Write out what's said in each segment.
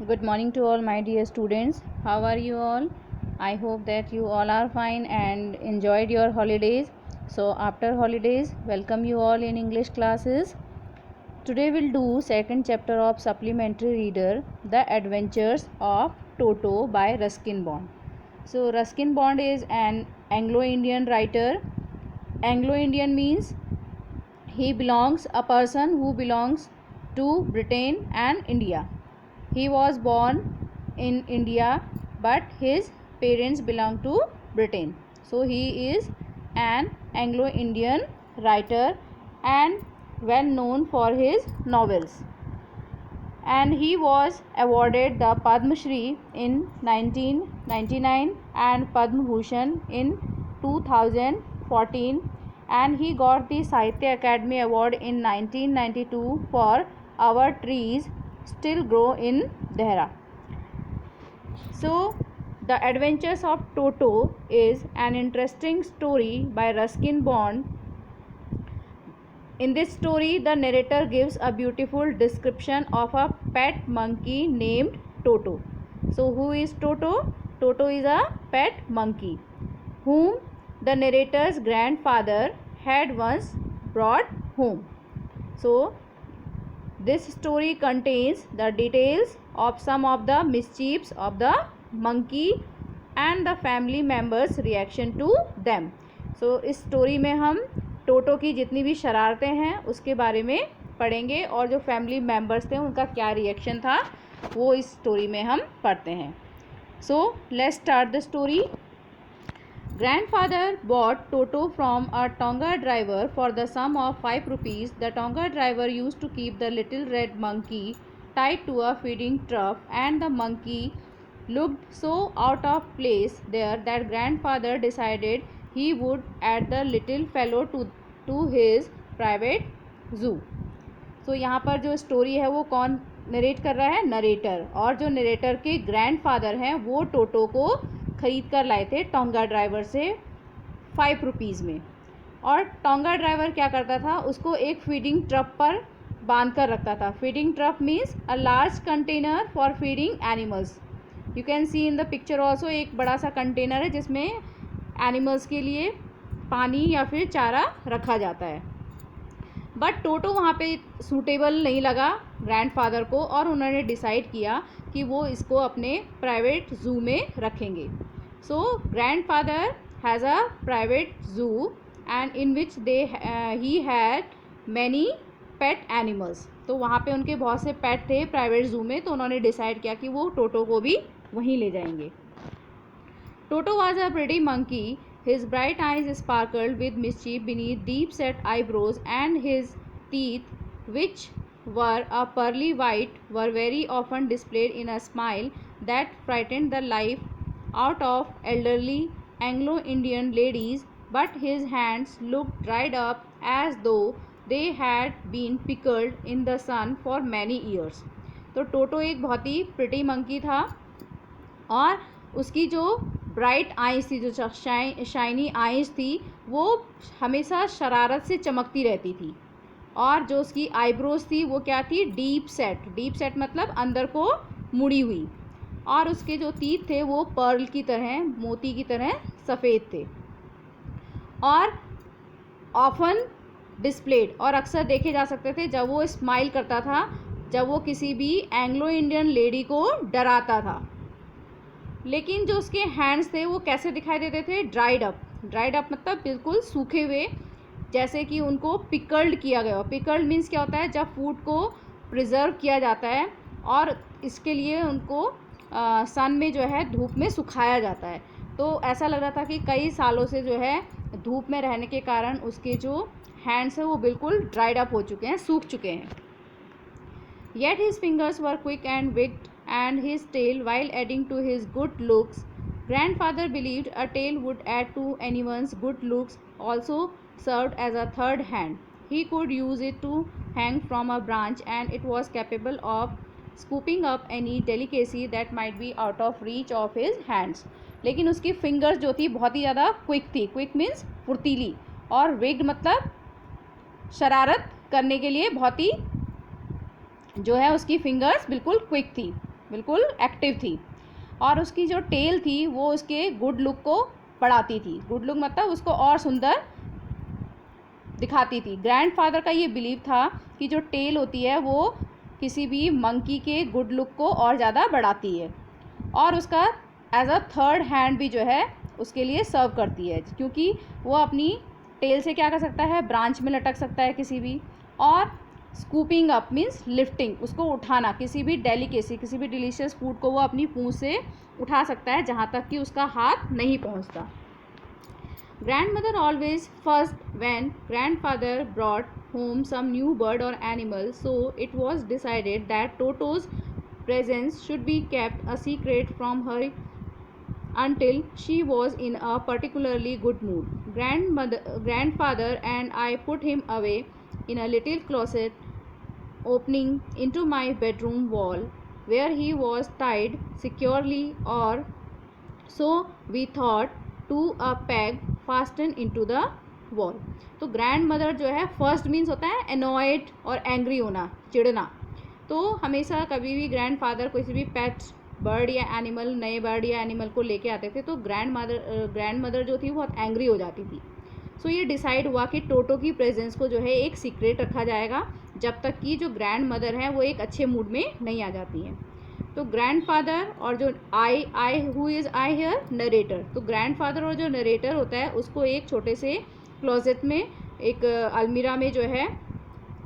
Good morning to all my dear students. How are you all? I hope that you all are fine and enjoyed your holidays. So after holidays, welcome you all in English classes. Today we'll do second chapter of supplementary reader, The Adventures of Toto by Ruskin Bond. So Ruskin Bond is an Anglo-Indian writer. Anglo-Indian means a person who belongs to Britain and India. He was born in India, but his parents belong to Britain. So he is an Anglo-Indian writer and well known for his novels. And he was awarded the Padma Shri in 1999 and Padma Bhushan in 2014, and he got the Sahitya Academy Award in 1992 for Our Trees Still Grow in Dehra. So, The Adventures of Toto is an interesting story by Ruskin Bond. In this story, the narrator gives a beautiful description of a pet monkey named Toto. So, who is Toto? Toto is a pet monkey whom the narrator's grandfather had once brought home. So, this story contains the details of some of the mischiefs of the monkey and the family members' reaction to them. So, इस story में हम टोटो की जितनी भी शरारतें हैं उसके बारे में पढ़ेंगे और जो फैमिली मेम्बर्स थे उनका क्या रिएक्शन था वो इस स्टोरी में हम पढ़ते हैं. So let's start the story. Grandfather bought Toto from a Tonga driver for the sum of 5 rupees. The Tonga driver used to keep the little red monkey tied to a feeding trough, and the monkey looked so out of place there that grandfather decided he would add the little fellow to his private zoo. So यहाँ पर जो story है वो कौन narrate कर रहा है? Narrator. और जो नरेटर के ग्रैंडफादर हैं वो टोटो को ख़रीद कर लाए थे टोंगा ड्राइवर से 5 रुपीज़ में. और टोंगा ड्राइवर क्या करता था? उसको एक फीडिंग ट्रप पर बांध कर रखता था. Feeding trough means a large container for feeding animals. You can see in the picture also. एक बड़ा सा कंटेनर है जिसमें एनिमल्स के लिए पानी या फिर चारा रखा जाता है. बट टोटो वहाँ पे सूटेबल नहीं लगा ग्रैंडफादर को और उन्होंने डिसाइड किया कि वो इसको अपने प्राइवेट ज़ू में रखेंगे. So grandfather has a private zoo and in which he had many pet animals. तो वहाँ पे उनके बहुत से पेट थे प्राइवेट ज़ू में, तो उन्होंने डिसाइड किया कि वो टोटो को भी वहीं ले जाएंगे. Toto was a pretty monkey. His bright eyes sparkled with mischief beneath deep-set eyebrows, and his teeth, which were a pearly white, were very often displayed in a smile that frightened the life out of elderly Anglo-Indian ladies. But his hands looked dried up as though they had been pickled in the sun for many years. तो टोटो एक बहुत ही pretty monkey था और उसकी जो bright eyes थी, जो shiny eyes थी, वो हमेशा शरारत से चमकती रहती थी. और जो उसकी आईब्रोज थी वो क्या थी? Deep set. डीप सेट मतलब अंदर को मुड़ी हुई. और उसके जो टीथ थे वो पर्ल की तरह, मोती की तरह सफ़ेद थे. और ऑफन डिस्प्लेड, और अक्सर देखे जा सकते थे जब वो स्माइल करता था, जब वो किसी भी एंग्लो इंडियन लेडी को डराता था. लेकिन जो उसके हैंड्स थे वो कैसे दिखाई देते थे? Dried up. ड्राइड अप मतलब बिल्कुल सूखे हुए, जैसे कि उनको पिकल्ड किया गया हो. पिकल्ड मीन्स क्या होता है? जब फूड को प्रिजर्व किया जाता है और इसके लिए उनको सन में जो है धूप में सुखाया जाता है. तो ऐसा लग रहा था कि कई सालों से जो है धूप में रहने के कारण उसके जो हैंड्स हैं वो बिल्कुल ड्राइड अप हो चुके हैं, सूख चुके हैं. Yet his fingers were quick and wicked, and his tail, while adding to his good looks, grandfather believed a tail would add to anyone's good looks, also served as a third hand. He could use it to hang from a branch, and it was capable of scooping up any delicacy that might be out of reach of his hands. लेकिन उसकी fingers जो थी बहुत ही ज़्यादा quick थी. Quick means फुर्तीली, और विग्ड मतलब शरारत करने के लिए बहुत ही जो है उसकी फिंगर्स बिल्कुल क्विक थी. बिल्कुल एक्टिव थी, और उसकी जो टेल थी वो उसके गुड लुक को बढ़ाती थी। गुड लुक मतलब उसको और सुंदर दिखाती थी। ग्रैंडफादर का ये बिलीव था कि जो टेल होती है वो किसी भी मंकी के गुड लुक को और ज़्यादा बढ़ाती है, और उसका एज अ थर्ड हैंड भी जो है उसके लिए सर्व करती है, क्योंकि वो अपनी टेल से क्या कर सकता है, ब्रांच में लटक सकता है किसी भी, और स्कूपिंग अप मीन्स लिफ्टिंग, उसको उठाना, किसी भी डेलिकेसी, किसी भी डिलीशियस फूड को वो अपनी पूंछ से उठा सकता है जहाँ तक कि उसका हाथ नहीं पहुँचता। Grandmother always fussed when grandfather brought home some new bird or animal, so it was decided that Toto's presence should be kept a secret from her until she was in a particularly good mood. Grandfather and I put him away in a little closet opening into my bedroom wall, where he was tied securely, or so we thought, to a peg fastened into the wall. तो grand mother जो है, first means होता है annoyed और angry होना, चिढ़ना। तो हमेशा कभी भी ग्रैंड फादर कोई भी पेट बर्ड या एनिमल, नए बर्ड या एनिमल को लेके आते थे तो ग्रैंड मदर जो थी बहुत एंग्री हो जाती थी। सो ये डिसाइड हुआ कि टोटो की प्रेजेंस को जो है एक सीक्रेट रखा जाएगा जब तक कि जो ग्रैंड मदर है वो एक अच्छे मूड में नहीं आ जाती हैं। तो ग्रैंडफादर और जो I who is I here, narrator. तो ग्रैंडफादर और जो नरेटर होता है उसको एक छोटे से क्लोजेट में, एक अलमीरा में जो है,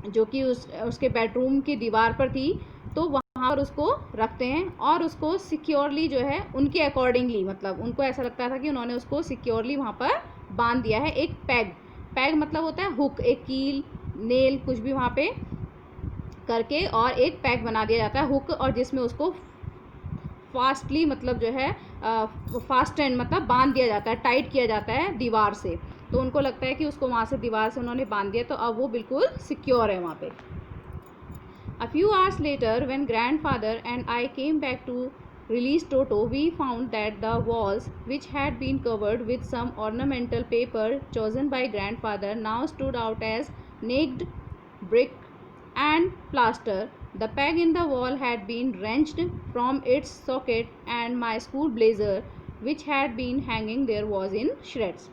जो कि उसके बेडरूम की दीवार पर थी, तो वहाँ पर उसको रखते हैं और उसको सिक्योरली जो है उनके अकॉर्डिंगली, मतलब उनको ऐसा लगता था कि उन्होंने उसको सिक्योरली वहाँ पर बांध दिया है। एक पैग मतलब होता है हुक, एक कील, नेल, कुछ भी वहाँ पे करके और एक पैक बना दिया जाता है हुक, और जिसमें उसको फास्टली मतलब जो है फास्ट एंड मतलब बांध दिया जाता है, टाइट किया जाता है दीवार से। तो उनको लगता है कि उसको वहाँ से दीवार से उन्होंने बांध दिया तो अब वो बिल्कुल सिक्योर है वहाँ पे। A few hours later, when grandfather and I came back to release Toto, we found that the walls, which had been covered with some ornamental paper chosen by grandfather, now stood out as naked brick and plaster. The peg in the wall had been wrenched from its socket, and my school blazer, which had been hanging there, was in shreds.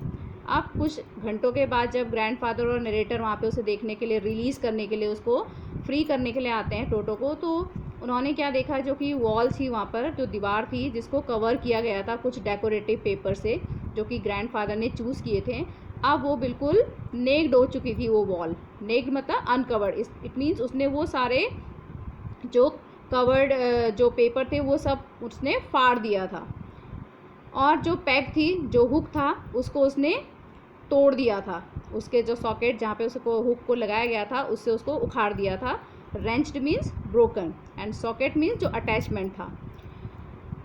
अब कुछ घंटों के बाद जब grandfather और narrator वहाँ पे उसे देखने के लिए, रिलीज़ करने के लिए, उसको फ्री करने के लिए आते हैं टोटो को, तो उन्होंने क्या देखा, जो कि वॉल थी वहाँ पर, जो दीवार थी जिसको कवर किया गया था कुछ डेकोरेटिव पेपर से जो कि ग्रैंडफादर ने चूज़ किए थे, अब वो बिल्कुल नेक्ड हो चुकी थी वो वॉल। नेक्ड मतलब अनकवर्ड, इट मीन्स उसने वो सारे जो कवर्ड जो पेपर थे वो सब उसने फाड़ दिया था, और जो पैक थी, जो हुक था, उसको उसने तोड़ दिया था, उसके जो सॉकेट जहाँ पे उसको हुक को लगाया गया था उससे उसको उखाड़ दिया था। Wrenched means broken, and socket means जो अटैचमेंट था।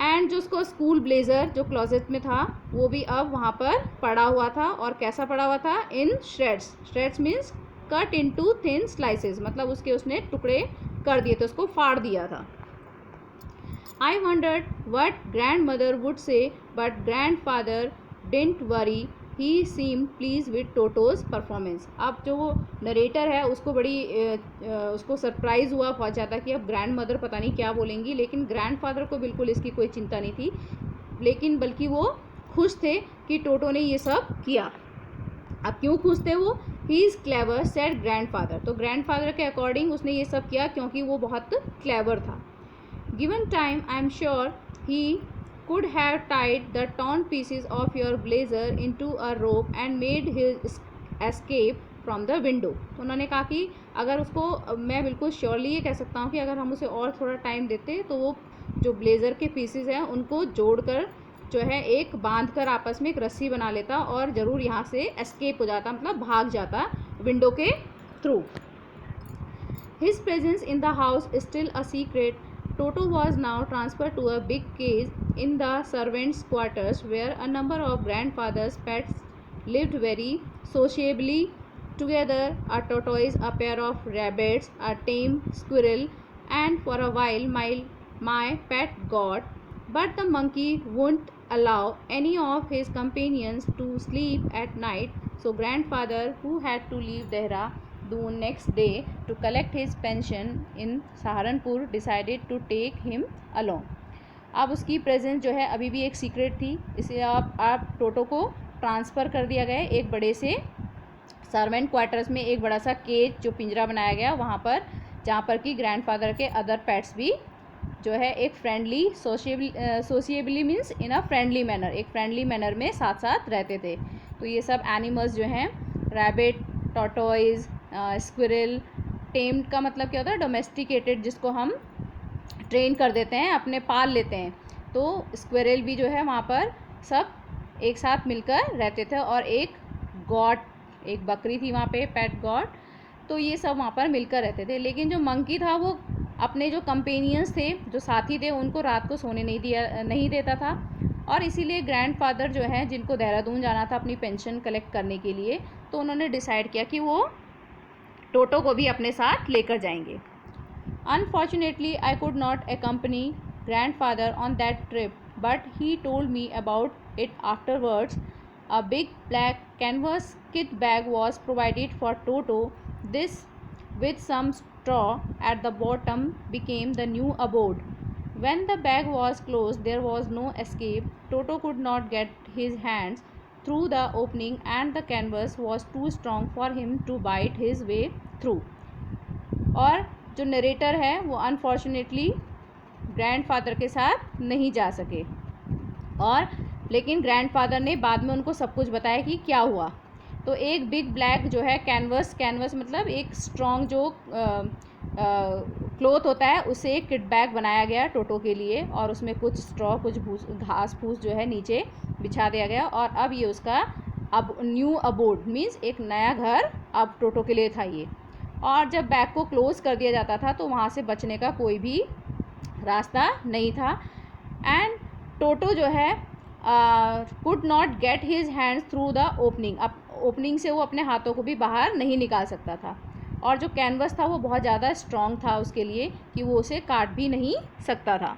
एंड जो उसको स्कूल ब्लेज़र जो क्लोजेट में था वो भी अब वहाँ पर पड़ा हुआ था, और कैसा पड़ा हुआ था, in shreds. Shreds means cut into thin slices, मतलब उसने टुकड़े कर दिए थे, उसको फाड़ दिया था। I wondered what grandmother would say, but grandfather didn't worry. He seemed pleased with Toto's performance. अब जो वो नरेटर है उसको उसको सरप्राइज़ हुआ बहुत ज़्यादा कि अब ग्रैंड मदर पता नहीं क्या बोलेंगी, लेकिन ग्रैंडफादर को बिल्कुल इसकी कोई चिंता नहीं थी, लेकिन बल्कि वो खुश थे कि टोटो ने ये सब किया। अब क्यों खुश थे वो, he is clever said grandfather. तो ग्रैंडफादर के अकॉर्डिंग उसने ये सब किया क्योंकि वो बहुत क्लेवर था। Given time, I am sure he could have tied the torn pieces of your blazer into a rope and made his escape from the window. तो उन्होंने कहा कि अगर उसको, मैं बिल्कुल श्योरली ये कह सकता हूँ कि अगर हम उसे और थोड़ा टाइम देते तो वो जो ब्लेज़र के पीसेस हैं उनको जोड़कर जो है एक बांध कर आपस में एक रस्सी बना लेता और ज़रूर यहाँ से एस्केप हो जाता, मतलब भाग जाता विंडो के through. His presence in the house is still a secret. Toto was now transferred to a big cage in the servants' quarters, where a number of grandfather's pets lived very sociably together: a tortoise, a pair of rabbits, a tame squirrel, and for a while my pet goat. But the monkey wouldn't allow any of his companions to sleep at night, so grandfather, who had to leave Dehra Doon next day to collect his pension in Saharanpur decided to take him along. अब उसकी presence जो है अभी भी एक secret थी, इसलिए आप टोटो को ट्रांसफ़र कर दिया गया एक बड़े से सर्वेंट क्वार्टर्स में, एक बड़ा सा केज जो पिंजरा बनाया गया वहाँ पर, जहाँ पर कि ग्रैंडफादर के अदर पेट्स भी जो है एक friendly sociably means in a friendly manner, एक फ्रेंडली मैनर में साथ साथ रहते थे. तो ये सब एनिमल्स जो हैं, रैबिट, टॉर्टोइज, स्क्विरल, टेम्ड का मतलब क्या होता है, डोमेस्टिकेटेड, जिसको हम ट्रेन कर देते हैं, अपने पाल लेते हैं. तो स्क्विरल भी जो है वहाँ पर सब एक साथ मिलकर रहते थे. और एक गॉट, एक बकरी थी वहाँ पे, पेट गॉट. तो ये सब वहाँ पर मिलकर रहते थे. लेकिन जो मंकी था वो अपने जो कंपेनियंस थे, जो साथी थे, उनको रात को सोने नहीं देता था. और इसीलिए ग्रैंडफादर जो है, जिनको देहरादून जाना था अपनी पेंशन कलेक्ट करने के लिए, तो उन्होंने डिसाइड किया कि वो टोटो को भी अपने साथ लेकर जाएंगे. Unfortunately, I could not accompany grandfather on that trip, but he told me about it afterwards. A big black canvas kit bag was provided for Toto. This, with some straw at the bottom, became the new abode. When the bag was closed, there was no escape. Toto could not get his hands through the opening, and the canvas was too strong for him to bite his way through. और जो narrator है वो unfortunately grandfather के साथ नहीं जा सके. और लेकिन ग्रैंडफादर ने बाद में उनको सब कुछ बताया कि क्या हुआ. तो एक बिग ब्लैक जो है कैनवस मतलब एक स्ट्रॉन्ग जो क्लोथ होता है, उससे एक किट बैग बनाया गया टोटो के लिए. और उसमें कुछ स्ट्रॉ, कुछ घास फूस जो है नीचे बिछा दिया गया. और अब ये उसका अब न्यू अबोर्ड मीन्स एक नया घर अब टोटो के लिए था ये. और जब बैग को क्लोज़ कर दिया जाता था तो वहाँ से बचने का कोई भी रास्ता नहीं था. एंड टोटो जो है could not get his hands through the opening. अब ओपनिंग से वो अपने हाथों को भी बाहर नहीं निकाल सकता था. और जो कैनवस था वो बहुत ज़्यादा स्ट्रॉन्ग था उसके लिए कि वो उसे काट भी नहीं सकता था.